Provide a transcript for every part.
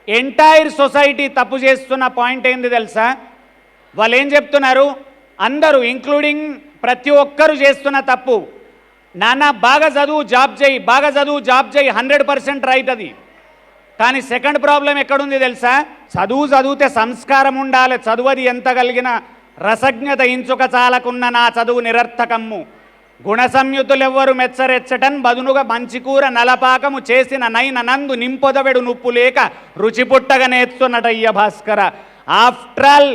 Entire society తప్పు చేస్తున్న point ఏంది తెలుసా? వాళ్ళు ఏం చెప్తున్నారు, అందరూ ఇంక్లూడింగ్ ప్రతి ఒక్కరు చేస్తున్న తప్పు, నాన్న బాగా చదువు జాబ్ చేయి, బాగా చదువు జాబ్ చేయి, 100% రైట్ అది. కానీ సెకండ్ ప్రాబ్లం ఎక్కడుంది తెలుసా? చదివితే సంస్కారం ఉండాలి, చదువది ఎంత కలిగిన రసజ్ఞత ఇంచుక చాలకున్న నా చదువు నిరర్థకమ్ము, గుణ సంయుతులెవ్వరు మెచ్చరెచ్చటన్ బదునుగా మంచికూర నలపాకము చేసిన నైన నందు నింపొదవెడు నుప్పు లేక రుచి పుట్టగా నేర్చున్నటయ్య భాస్కర. ఆఫ్టర్ ఆల్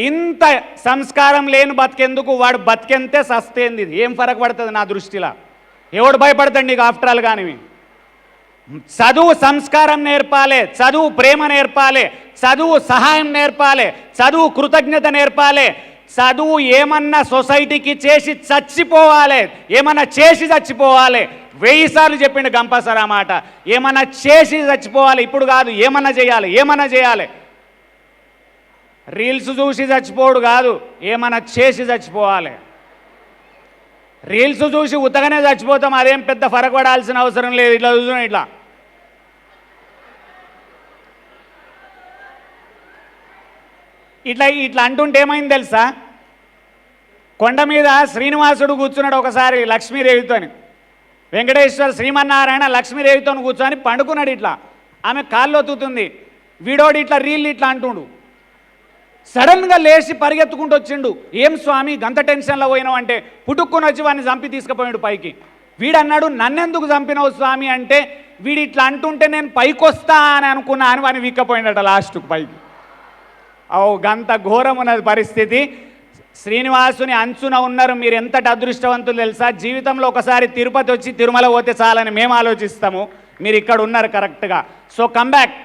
ఇంత సంస్కారం లేని బతికెందుకు, వాడు బతికెంతే సస్తేంది, ఏం ఫరక్ పడుతుంది నా దృష్టిలో? ఎవడు భయపడతాడు నీకు ఆఫ్టర్ ఆల్? కానీ చదువు సంస్కారం నేర్పాలి, చదువు ప్రేమ నేర్పాలి, చదువు సహాయం నేర్పాలి, చదువు కృతజ్ఞత నేర్పాలి, చదువు ఏమన్నా సొసైటీకి చేసి చచ్చిపోవాలి, ఏమన్నా చేసి చచ్చిపోవాలి. 1000 సార్లు చెప్పిండు గంపసరా మాట, ఏమన్నా చేసి చచ్చిపోవాలి, ఇప్పుడు కాదు, ఏమన్నా చేయాలి, ఏమన్నా చేయాలి. రీల్స్ చూసి చచ్చిపోడు కాదు, ఏమన్నా చేసి చచ్చిపోవాలి. రీల్స్ చూసి ఉత్తగానే చచ్చిపోతాం, అదేం పెద్ద ఫరక్ పడాల్సిన అవసరం లేదు. ఇట్లా చూసిన ఇట్లా అంటుంటే ఏమైంది తెలుసా? కొండ మీద శ్రీనివాసుడు కూర్చున్నాడు ఒకసారి లక్ష్మీదేవితోని, వెంకటేశ్వర శ్రీమన్నారాయణ లక్ష్మీదేవితో కూర్చొని పండుకున్నాడు. ఇట్లా ఆమె కాళ్ళు ఒత్తుతుంది, వీడోడు ఇట్లా రీల్ ఇట్లా అంటుండు. సడన్గా లేచి పరిగెత్తుకుంటూ వచ్చిండు. ఏం స్వామి గంత టెన్షన్లో పోయినావు అంటే, పుట్టుక్కుని వచ్చి వాడిని చంపి తీసుకుపోయాడు పైకి. వీడన్నాడు నన్నెందుకు చంపినావు స్వామి అంటే, వీడు ఇట్లా అంటుంటే నేను పైకి వస్తా అని అనుకున్నా అని వాడిని విక్కపోయినట లాస్ట్కు పైకి. గంత ఘోరమున్నది పరిస్థితి. శ్రీనివాసుని అంచున ఉన్నారు. మీరు ఎంతటి అదృష్టవంతులు తెలుసా? జీవితంలో ఒకసారి తిరుపతి వచ్చి తిరుమల పోతే చాలని మేము ఆలోచిస్తాము, మీరు ఇక్కడ ఉన్నారు కరెక్ట్గా. సో కమ్ బ్యాక్,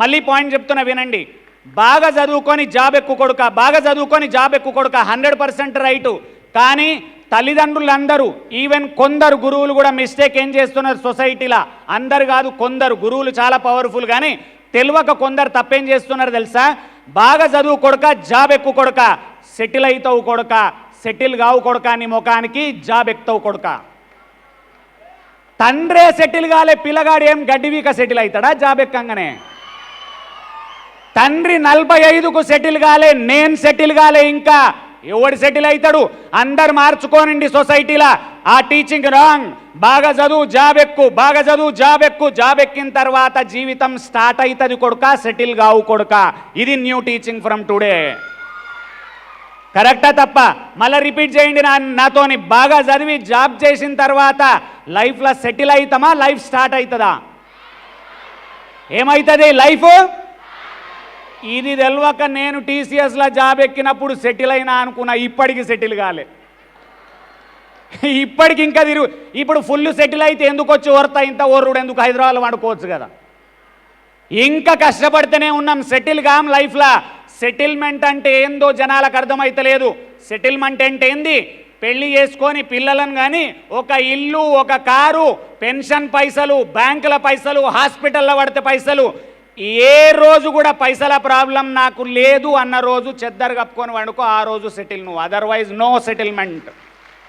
మళ్ళీ పాయింట్ చెప్తున్నా వినండి. బాగా చదువుకొని జాబ్ ఎక్కువ కొడుక, బాగా చదువుకొని జాబ్ ఎక్కువ కొడుక, 100% రైటు. కానీ తల్లిదండ్రులందరూ, ఈవెన్ కొందరు గురువులు కూడా మిస్టేక్ ఏం చేస్తున్నారు సొసైటీలో, అందరు కాదు కొందరు గురువులు చాలా పవర్ఫుల్, కానీ తెలియక కొందరు తప్పేం చేస్తున్నారు తెలుసా? బాగా చదువు కొడుక, జాబ్ ఎక్కువ కొడుక, సెటిల్ అవుతావు కొడుక, సెటిల్ కావు కొడుక, నీ ముఖానికి జాబ్ ఎక్కుతావు కొడుక. తండ్రే సెటిల్ కాలే, పిల్లగాడు ఏం గడ్డివీక సెటిల్ అవుతాడా జాబ్ ఎక్కంగానే? తండ్రి 45కు సెటిల్ కాలే, నేను సెటిల్ కాలే, ఇంకా ఎవడు సెటిల్ అవుతాడు? అందరు మార్చుకోనండి సొసైటీలో. ఆ టీచింగ్ రాంగ్. బాగా చదువు జాబ్ ఎక్కు, బాగా చదువు జాబ్ ఎక్కు, జాబ్ ఎక్కిన తర్వాత జీవితం స్టార్ట్ అవుతుంది కొడుక, సెటిల్ కావు కొడుక. ఇది న్యూ టీచింగ్ ఫ్రమ్ టుడే. కరెక్టా తప్ప? మళ్ళీ రిపీట్ చేయండి నాతోని. బాగా చదివి జాబ్ చేసిన తర్వాత లైఫ్లో సెటిల్ అవుతామా, లైఫ్ స్టార్ట్ అవుతుందా? ఏమవుతుంది లైఫ్? ఇది తెలియక నేను టీసీఎస్లో జాబ్ ఎక్కినప్పుడు సెటిల్ అయినా అనుకున్నా, ఇప్పటికి సెటిల్ కాలే. ఇప్పటికి ఇంకా ఇప్పుడు ఫుల్ సెటిల్ అయితే ఎందుకు వచ్చి ఓర్తా ఇంత ఓర్రుడు ఎందుకు, హైదరాబాద్లో వండుకోవచ్చు కదా. ఇంకా కష్టపడితేనే ఉన్నాం, సెటిల్ కాం లైఫ్లో. సెటిల్మెంట్ అంటే ఏందో జనాలకు అర్థమైతలేదు. సెటిల్మెంట్ అంటే ఏంది? పెళ్లి చేసుకొని పిల్లలను కానీ, ఒక ఇల్లు, ఒక కారు, పెన్షన్ పైసలు, బ్యాంకుల పైసలు, హాస్పిటల్లో పడితే పైసలు. ఏ రోజు కూడా పైసల ప్రాబ్లం నాకు లేదు అన్న రోజు చెద్దరు కప్పుకొని వండుకో, ఆ రోజు సెటిల్ నువ్వు, అదర్వైజ్ నో సెటిల్మెంట్.